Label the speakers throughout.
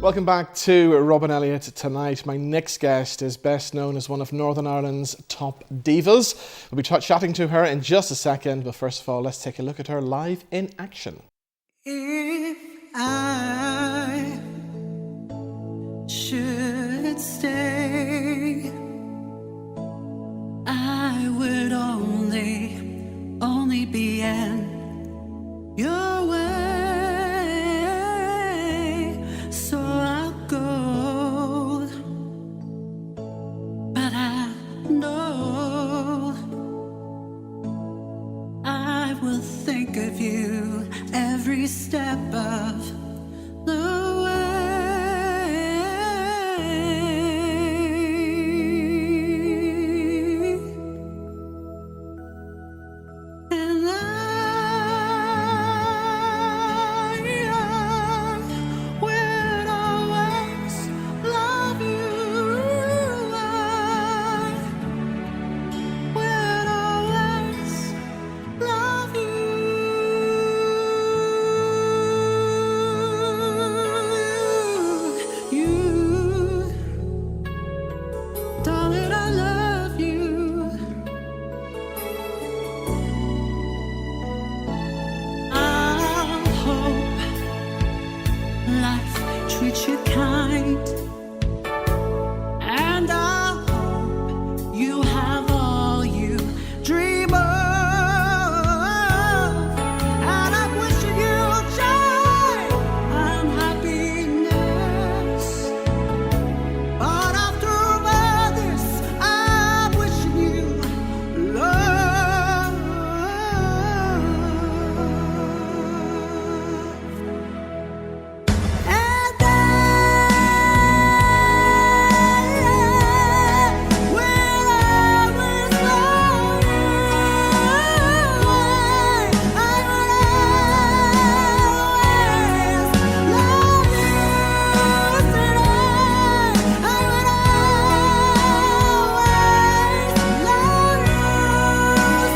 Speaker 1: Welcome back to Robin Elliott Tonight. My next guest is best known as one of Northern Ireland's top divas. We'll be chatting to her in just a second, but first of all, let's take a look at her live in action.
Speaker 2: If I should stay, I would only be in your way. So I'll go, but I know I will think of you every step of the way. And I will always love you. I will always love you. Darling, I love you. I hope life treats you kind, and I hope you have all you dream of, and I'm wishing you joy and happiness. But after all this, I'm wishing you love. And I will always love you. I will always love you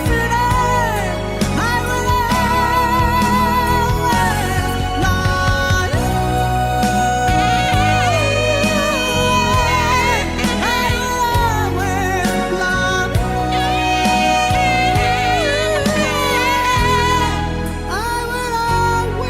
Speaker 2: today. I will always love you today. I will always love you.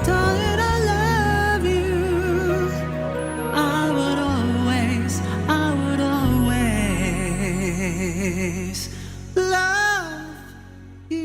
Speaker 2: Darling, I love you. I would always love you.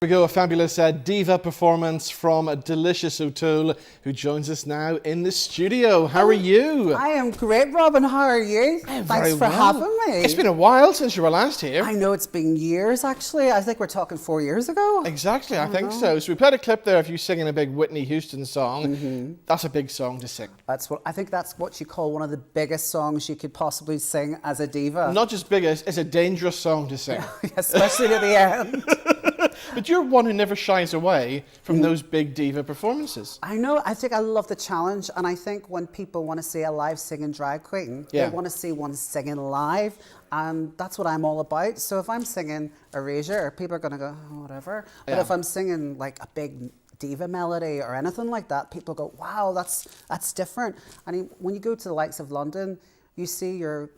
Speaker 1: Here we go, a fabulous Diva performance from Delishus O'Toole, who joins us now in the studio. How are you?
Speaker 3: I am great, Robin. How are you?
Speaker 1: Very
Speaker 3: Thanks for
Speaker 1: well.
Speaker 3: having me.
Speaker 1: It's been a while since you were last here.
Speaker 3: I know it's been years, actually. I think we're talking 4 years ago.
Speaker 1: Exactly, I think so. So we played a clip there of you singing a big Whitney Houston song. That's a big song to sing.
Speaker 3: I think that's what you call one of the biggest songs you could possibly sing as a diva.
Speaker 1: Not just biggest, it's a dangerous song to sing.
Speaker 3: Especially to the end.
Speaker 1: But you're one who never shies away from those big diva performances.
Speaker 3: I know. I think I love the challenge, and I think when people want to see a live singing drag queen,
Speaker 1: Yeah.
Speaker 3: they want to see one singing live, and that's what I'm all about. So if I'm singing Erasure, people are going to go, oh, whatever. But
Speaker 1: Yeah.
Speaker 3: if I'm singing like a big diva melody or anything like that, people go, wow, that's different. And when you go to the likes of London, you see your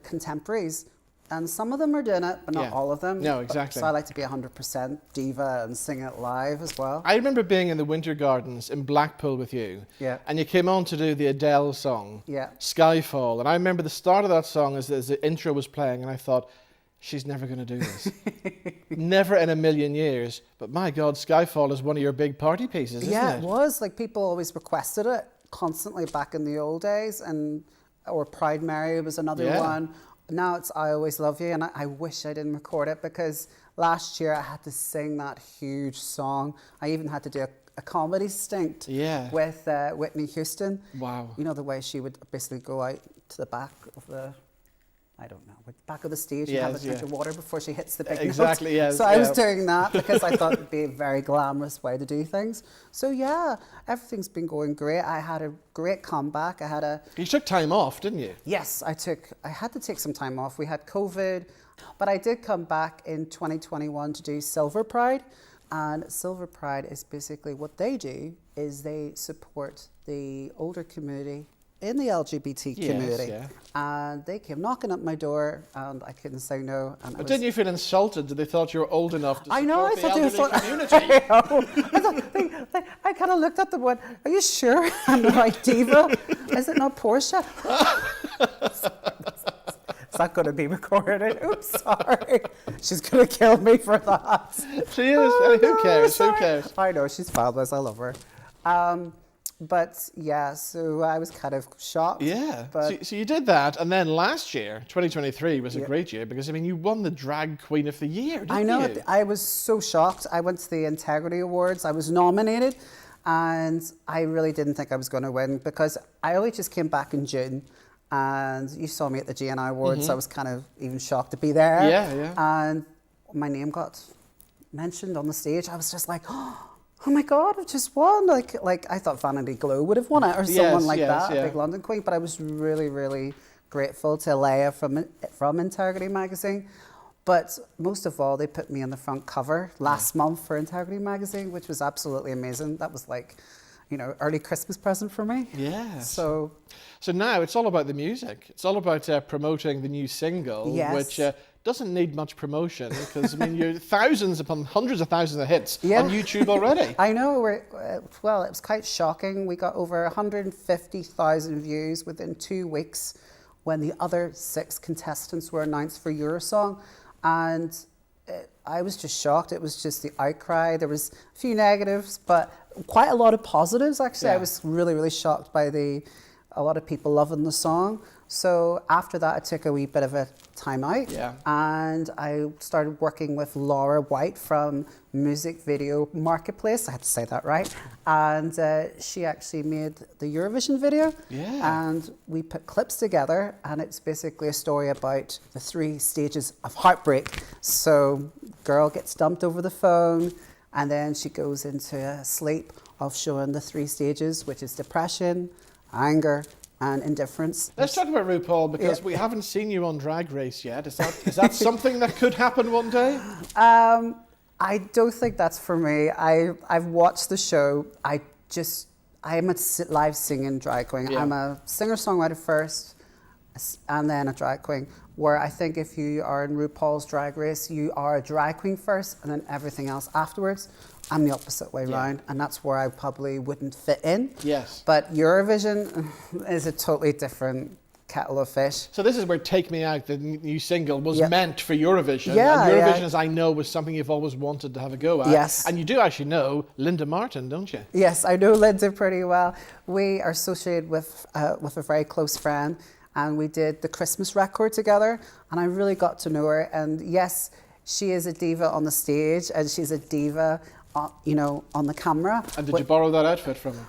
Speaker 3: contemporaries. And some of them are doing it, but not
Speaker 1: Yeah.
Speaker 3: all of them.
Speaker 1: No, exactly.
Speaker 3: So I like to be 100% diva and sing it live as well.
Speaker 1: I remember being in the Winter Gardens in Blackpool with you.
Speaker 3: Yeah.
Speaker 1: And you came on to do the Adele song,
Speaker 3: Yeah.
Speaker 1: Skyfall. And I remember the start of that song as the intro was playing, and I thought, she's never going to do this. Never in a million years. But my God, Skyfall is one of your big party pieces, isn't
Speaker 3: Yeah,
Speaker 1: it?
Speaker 3: it was. Like, people always requested it constantly back in the old days. Or Proud Mary was another one. Now it's I Always Love You, and I wish I didn't record it, because last year I had to sing that huge song. I even had to do a comedy stint with Whitney Houston.
Speaker 1: Wow.
Speaker 3: You know, the way she would basically go out to the back of the I don't know, with back of the stage and
Speaker 1: Yes,
Speaker 3: have a drink
Speaker 1: yeah.
Speaker 3: of water before she hits the big
Speaker 1: Exactly,
Speaker 3: note.
Speaker 1: yes,
Speaker 3: So I was
Speaker 1: yeah.
Speaker 3: doing that because I thought it'd be a very glamorous way to do things. So yeah, everything's been going great. I had a great comeback.
Speaker 1: You took time off, didn't you?
Speaker 3: Yes, I had to take some time off. We had COVID, but I did come back in 2021 to do Silver Pride. And Silver Pride is basically what they do is they support the older community in the LGBT
Speaker 1: Yes,
Speaker 3: community.
Speaker 1: yeah.
Speaker 3: And they came knocking at my door and I couldn't say no. And
Speaker 1: But didn't you feel insulted that they thought you were old enough to
Speaker 3: I
Speaker 1: support
Speaker 3: know, I
Speaker 1: the
Speaker 3: thought they
Speaker 1: elderly
Speaker 3: thought,
Speaker 1: community?
Speaker 3: I thought I kind of looked at them and went, are you sure I'm the right diva? Is it not Portia? Is that going to be recorded? Oops, sorry. She's going to kill me for that.
Speaker 1: She is. Who cares?
Speaker 3: Sorry.
Speaker 1: Who cares?
Speaker 3: I know, she's fabulous. I love her. But yeah, so I was kind of shocked.
Speaker 1: Yeah.
Speaker 3: But
Speaker 1: So you did that, and then last year, 2023, was a great year because, I mean, you won the Drag Queen of the Year, didn't
Speaker 3: I know,
Speaker 1: you?
Speaker 3: I was so shocked. I went to the Integrity Awards. I was nominated, and I really didn't think I was going to win because I only just came back in June. And you saw me at the GNI Awards, so I was kind of even shocked to be there.
Speaker 1: Yeah, yeah.
Speaker 3: And my name got mentioned on the stage. I was just like, oh my God, I've just won. Like I thought Vanity Glow would have won it or someone like that,
Speaker 1: yeah.
Speaker 3: a big London Queen. But I was really, really grateful to Leia from Integrity Magazine. But most of all, they put me on the front cover last month for Integrity Magazine, which was absolutely amazing. That was like, you know, early Christmas present for me.
Speaker 1: Yeah.
Speaker 3: So
Speaker 1: now it's all about the music. It's all about promoting the new single,
Speaker 3: Yes.
Speaker 1: which doesn't need much promotion because, I mean, you're thousands upon hundreds of thousands of hits
Speaker 3: Yeah.
Speaker 1: on YouTube already.
Speaker 3: I know, well, it was quite shocking. We got over 150,000 views within 2 weeks when the other 6 contestants were announced for Eurosong. And I was just shocked. It was just the outcry. There was a few negatives, but quite a lot of positives, actually.
Speaker 1: Yeah.
Speaker 3: I was really, really shocked by a lot of people loving the song. So after that, I took a wee bit of a time out.
Speaker 1: Yeah.
Speaker 3: And I started working with Laura White from Music Video Marketplace. I had to say that right. And she actually made the Eurovision video.
Speaker 1: Yeah.
Speaker 3: And we put clips together, and it's basically a story about the 3 stages of heartbreak. So girl gets dumped over the phone, and then she goes into a sleep of showing the 3 stages, which is depression, anger, and indifference.
Speaker 1: Let's talk about RuPaul because we haven't seen you on Drag Race yet. Is that something that could happen one day?
Speaker 3: I don't think that's for me. I've watched the show. I'm a live singing drag queen.
Speaker 1: Yeah.
Speaker 3: I'm a singer-songwriter first, and then a drag queen. Where I think if you are in RuPaul's Drag Race, you are a drag queen first, and then everything else afterwards. I'm the opposite way round, and that's where I probably wouldn't fit in.
Speaker 1: Yes.
Speaker 3: But Eurovision is a totally different kettle of fish.
Speaker 1: So this is where Take Me Out, the new single, was
Speaker 3: Yeah.
Speaker 1: meant for Eurovision.
Speaker 3: Yeah,
Speaker 1: and Eurovision,
Speaker 3: yeah.
Speaker 1: as I know, was something you've always wanted to have a go at.
Speaker 3: Yes.
Speaker 1: And you do actually know Linda Martin, don't you?
Speaker 3: Yes, I know Linda pretty well. We are associated with a very close friend, and we did the Christmas record together, and I really got to know her. And yes, she is a diva on the stage, and she's a diva, you know, on the camera.
Speaker 1: And did you borrow that outfit from her?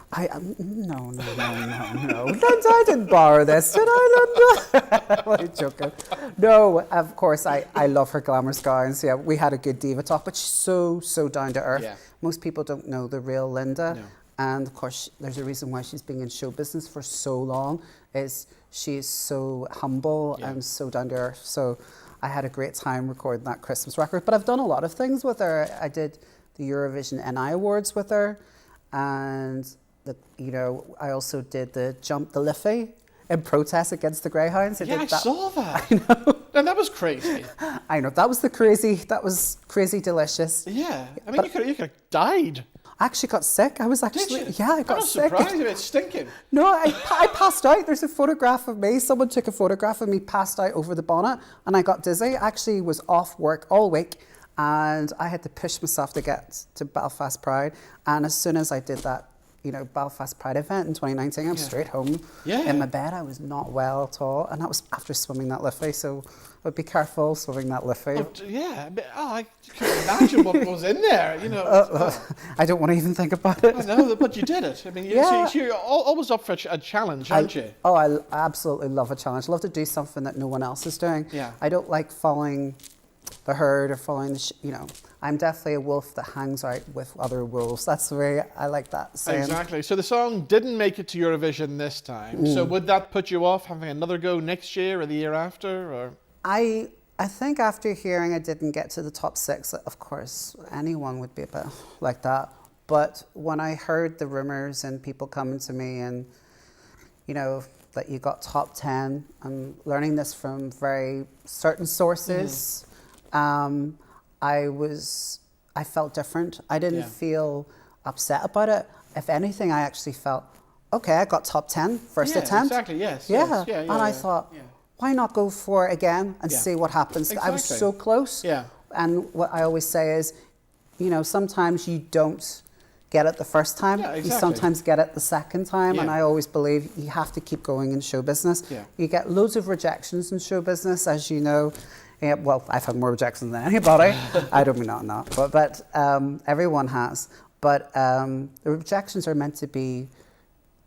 Speaker 3: No. Linda, I didn't borrow this, did I, Linda? What are you joking? No, of course, I love her glamorous gowns. Yeah, we had a good diva talk, but she's so down to earth.
Speaker 1: Yeah.
Speaker 3: Most people don't know the real Linda.
Speaker 1: No.
Speaker 3: And of course, there's a reason why she's been in show business for so long, is she is so humble and so down to earth. So I had a great time recording that Christmas record. But I've done a lot of things with her. I did the Eurovision NI Awards with her, and I also did the Jump the Liffey in protest against the Greyhounds.
Speaker 1: I saw that.
Speaker 3: I know.
Speaker 1: And that was crazy.
Speaker 3: I know. That was crazy delicious.
Speaker 1: Yeah. I mean, you could have died.
Speaker 3: I actually got sick. I was actually,
Speaker 1: Did you?
Speaker 3: yeah, I got
Speaker 1: I was
Speaker 3: sick.
Speaker 1: surprised. It's stinking.
Speaker 3: No, I passed out. There's a photograph of me. Someone took a photograph of me passed out over the bonnet, and I got dizzy. I actually was off work all week, and I had to push myself to get to Belfast Pride. And as soon as I did that Belfast Pride event in 2019. I'm straight home in my bed. I was not well at all, and that was after swimming that Liffey. So I'd be careful swimming that Liffey.
Speaker 1: I couldn't imagine what was in there.
Speaker 3: I don't want to even think about it.
Speaker 1: I know, but you did it. I mean, you're always up for a challenge, aren't you?
Speaker 3: I absolutely love a challenge. I love to do something that no one else is doing.
Speaker 1: Yeah.
Speaker 3: I don't like following the herd or following the I'm definitely a wolf that hangs out with other wolves. That's the way I like that saying.
Speaker 1: Exactly. So the song didn't make it to Eurovision this time. So would that put you off having another go next year or the year after? Or
Speaker 3: I think after hearing I didn't get to the top 6, of course, anyone would be a bit like that. But when I heard the rumours and people coming to me and, that you got top 10, I'm learning this from very certain sources. I felt different. I didn't feel upset about it. If anything, I actually felt, okay, I got top 10 first attempt.
Speaker 1: Exactly, yes.
Speaker 3: And I thought, why not go for it again and see what happens?
Speaker 1: Exactly.
Speaker 3: I was so close.
Speaker 1: Yeah.
Speaker 3: And what I always say is, sometimes you don't get it the first time.
Speaker 1: Yeah, exactly.
Speaker 3: You sometimes get it the second time.
Speaker 1: Yeah.
Speaker 3: And I always believe you have to keep going in show business.
Speaker 1: Yeah.
Speaker 3: You get loads of rejections in show business, as you know. Yeah, well, I've had more rejections than anybody. I don't mean that, but everyone has. But the rejections are meant to be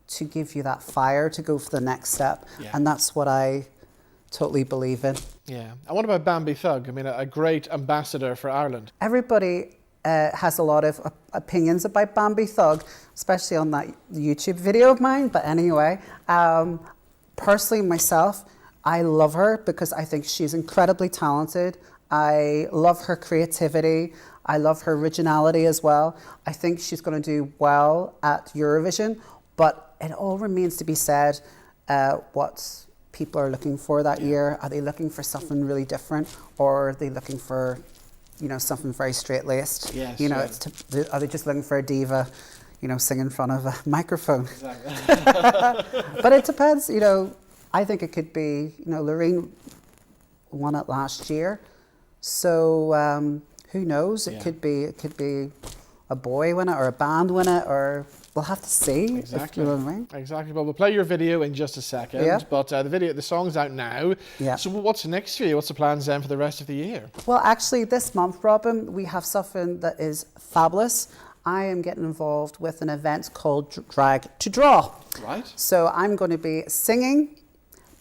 Speaker 3: to give you that fire to go for the next step, and that's what I totally believe in.
Speaker 1: Yeah. And what about Bambi Thug? I mean, a great ambassador for Ireland.
Speaker 3: Everybody has a lot of opinions about Bambi Thug, especially on that YouTube video of mine. But anyway, personally, myself, I love her because I think she's incredibly talented. I love her creativity. I love her originality as well. I think she's going to do well at Eurovision, but it all remains to be said what people are looking for that year. Are they looking for something really different, or are they looking for, something very straight-laced?
Speaker 1: Yes,
Speaker 3: are they just looking for a diva, sing in front of a microphone?
Speaker 1: Exactly.
Speaker 3: But it depends, I think it could be, Loreen won it last year, so who knows? It could be a boy win it or a band win it, or we'll have to see.
Speaker 1: Exactly.
Speaker 3: If you know what I mean.
Speaker 1: Exactly. Well, we'll play your video in just a second.
Speaker 3: Yeah.
Speaker 1: But the song's out now.
Speaker 3: Yeah.
Speaker 1: So what's next for you? What's the plans then for the rest of the year?
Speaker 3: Well, actually, this month, Robin, we have something that is fabulous. I am getting involved with an event called Drag to Draw.
Speaker 1: Right.
Speaker 3: So I'm going to be singing,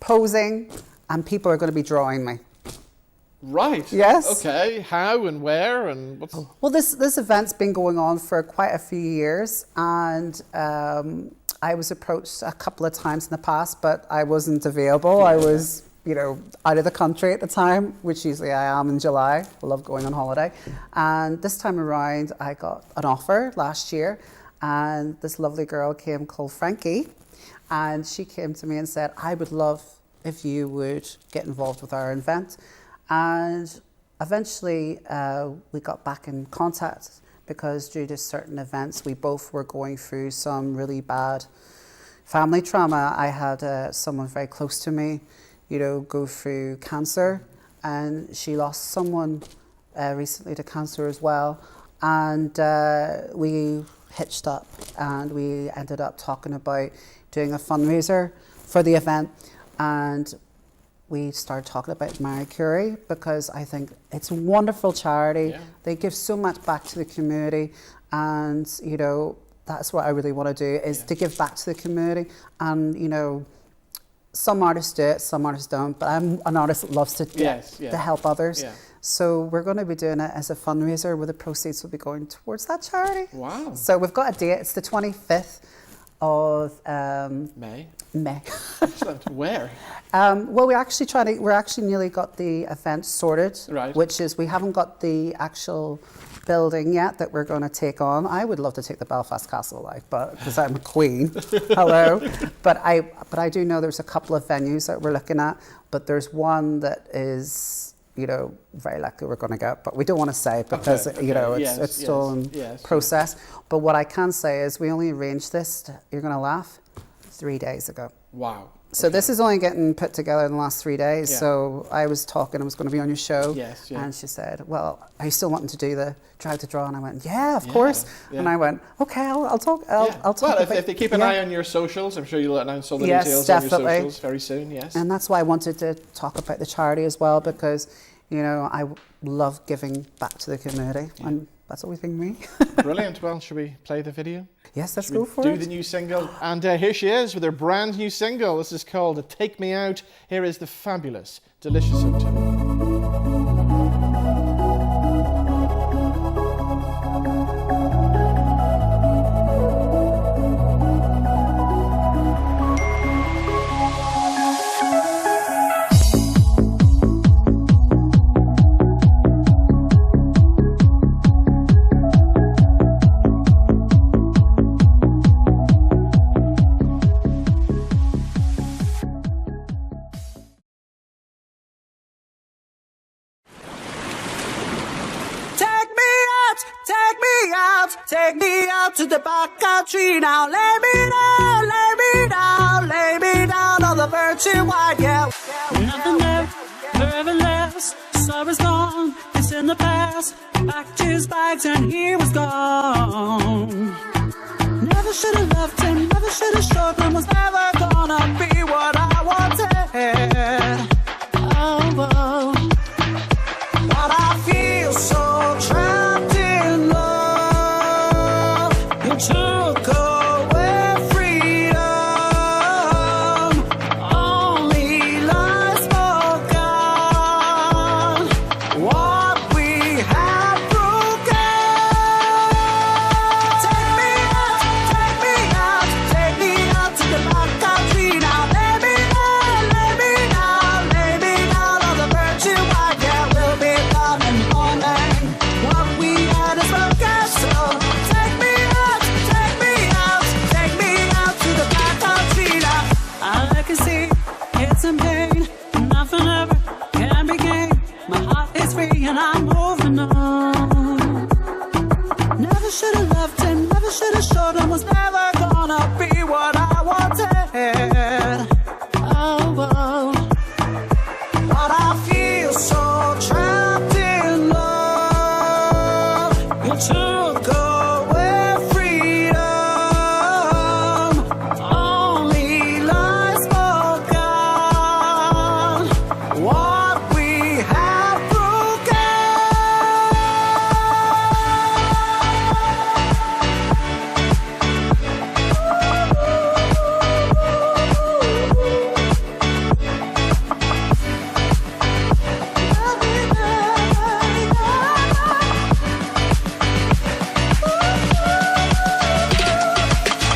Speaker 3: posing, and people are going to be drawing me.
Speaker 1: Right.
Speaker 3: Yes.
Speaker 1: Okay. How and where and what's...
Speaker 3: Well, this event's been going on for quite a few years, and I was approached a couple of times in the past, but I wasn't available. Yeah. I was, out of the country at the time, which usually I am in July. I love going on holiday. And this time around, I got an offer last year, and this lovely girl came called Frankie, and she came to me and said, I would love if you would get involved with our event. And eventually we got back in contact because due to certain events, we both were going through some really bad family trauma. I had someone very close to me, go through cancer, and she lost someone recently to cancer as well. And we hitched up and we ended up talking about doing a fundraiser for the event. And we started talking about Marie Curie because I think it's a wonderful charity. Yeah. They give so much back to the community, and that's what I really want to do is to give back to the community. And some artists do it, some artists don't, but I'm an artist that loves to to help others. Yeah. So we're going to be doing it as a fundraiser where the proceeds will be going towards that charity. Wow. So we've got a date. It's the 25th of
Speaker 1: May.
Speaker 3: Excellent.
Speaker 1: Where?
Speaker 3: Well, we're actually nearly got the event sorted.
Speaker 1: Right.
Speaker 3: Which is we haven't got the actual building yet that we're going to take on. I would love to take the Belfast Castle, but because I'm a queen. Hello. But I do know there's a couple of venues that we're looking at, but there's one that is very likely we're going to get, but we don't want to say because it's still in process. But what I can say is we only arranged this. You're going to laugh. 3 days ago.
Speaker 1: Wow.
Speaker 3: So this is only getting put together in the last 3 days.
Speaker 1: Yeah.
Speaker 3: So I was talking, I was going to be on your show.
Speaker 1: Yes, yeah.
Speaker 3: And she said, well, are you still wanting to do the Drive to Draw? And I went, yeah, of course.
Speaker 1: Yeah.
Speaker 3: And I went, okay, I'll talk. I'll talk
Speaker 1: well,
Speaker 3: about,
Speaker 1: if they keep an eye on your socials, I'm sure you'll announce all the
Speaker 3: Yes,
Speaker 1: details
Speaker 3: definitely.
Speaker 1: on your socials very soon, yes.
Speaker 3: And that's why I wanted to talk about the charity as well, because, you know, I love giving back to the community.
Speaker 1: Yeah.
Speaker 3: And that's always been me.
Speaker 1: Brilliant. Well, should we play the video?
Speaker 3: Yes, let's
Speaker 1: Should we
Speaker 3: go for
Speaker 1: do
Speaker 3: it.
Speaker 1: the new single? And here she is with her brand new single. This is called Take Me Out. Here is the fabulous Delishus Hotel.
Speaker 2: Take me out to the back country now. Lay me down, lay me down, lay me down on the virgin white, yeah.
Speaker 4: Nothing left, forever left. Sorry's gone, it's in the past. Packed his bags and he was gone. Never should have left him, never should have showed him. Was never gonna be what I wanted. Oh, oh.
Speaker 2: But I feel so trapped in love. You took away freedom. Only lies forgone. What we have broken. Take me out, take me out to the back country now. Lay me down, lay me down, lay me down on the virgin white. Yeah, we'll be done in the morning. What we had is broken, so take me out, take me out, take me out to the back country now.
Speaker 4: All I can see, it's in pain. Nothing ever can be gained. My heart is free and I'm moving on.
Speaker 2: Never should have left him, never should have showed him. Was never gonna be what I wanted. Oh, oh. But I feel so trapped in love. You took away freedom. Only lies forgone. What we have broken.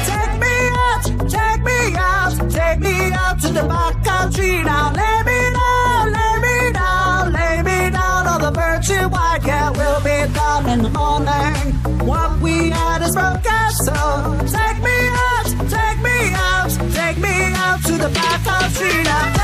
Speaker 2: Take me out, take me out, take me out to the back country now. Lay me down, lay me down, lay me down on the virgin white. Yeah, we'll be done in the morning. What we had is broken, so take me out, take me out, take me out to the back country now.